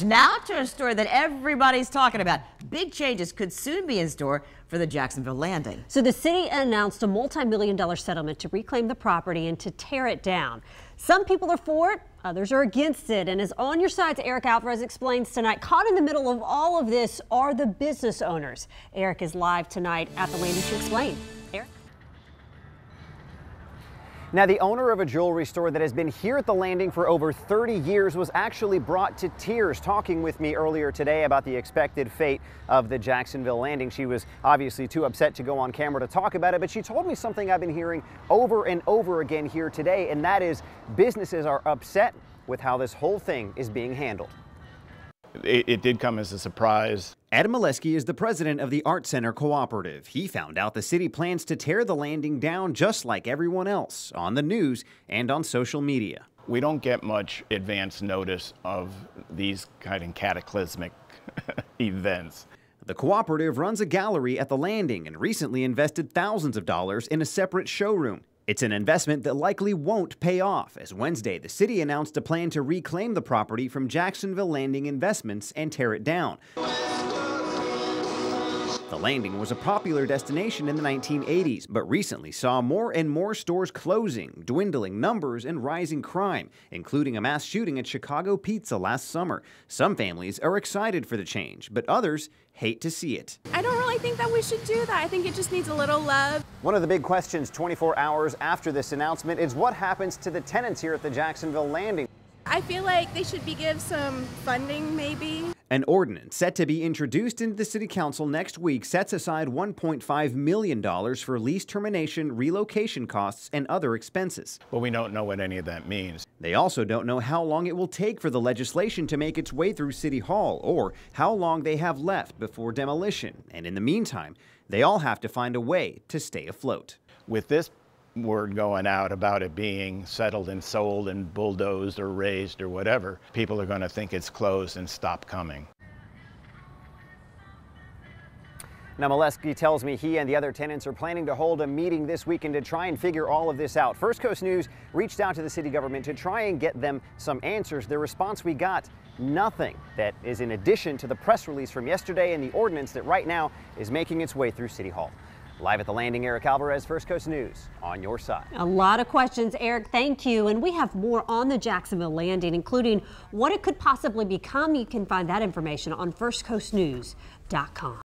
Now to a story that everybody's talking about. Big changes could soon be in store for the Jacksonville Landing. So the city announced a multi-million-dollar settlement to reclaim the property and to tear it down. Some people are for it, others are against it. And as On Your Side's Eric Alvarez explains tonight, caught in the middle of all of this are the business owners. Eric is live tonight at the Landing to explain. Eric? Now, the owner of a jewelry store that has been here at the Landing for over 30 years was actually brought to tears talking with me earlier today about the expected fate of the Jacksonville Landing. She was obviously too upset to go on camera to talk about it, but she told me something I've been hearing over and over again here today, and that is businesses are upset with how this whole thing is being handled. It did come as a surprise. Adam Molesky is the president of the Art Center Cooperative. He found out the city plans to tear the Landing down just like everyone else on the news and on social media. We don't get much advance notice of these kind of cataclysmic events. The cooperative runs a gallery at the Landing and recently invested thousands of dollars in a separate showroom. It's an investment that likely won't pay off, as Wednesday the city announced a plan to reclaim the property from Jacksonville Landing Investments and tear it down. The Landing was a popular destination in the 1980s, but recently saw more and more stores closing, dwindling numbers, and rising crime, including a mass shooting at Chicago Pizza last summer. Some families are excited for the change, but others hate to see it. I don't really think that we should do that. I think it just needs a little love. One of the big questions 24 hours after this announcement is what happens to the tenants here at the Jacksonville Landing. I feel like they should be given some funding, maybe. An ordinance set to be introduced into the city council next week sets aside $1.5 million for lease termination, relocation costs, and other expenses. But we don't know what any of that means. They also don't know how long it will take for the legislation to make its way through City Hall or how long they have left before demolition. And in the meantime, they all have to find a way to stay afloat. With this word going out about it being settled and sold and bulldozed or raised or whatever, people are going to think it's closed and stop coming. Now, Molesky tells me he and the other tenants are planning to hold a meeting this weekend to try and figure all of this out. First Coast News reached out to the city government to try and get them some answers. The response we got, nothing. That is in addition to the press release from yesterday and the ordinance that right now is making its way through City Hall. Live at the Landing, Eric Alvarez, First Coast News, On Your Side. A lot of questions, Eric. Thank you. And we have more on the Jacksonville Landing, including what it could possibly become. You can find that information on firstcoastnews.com.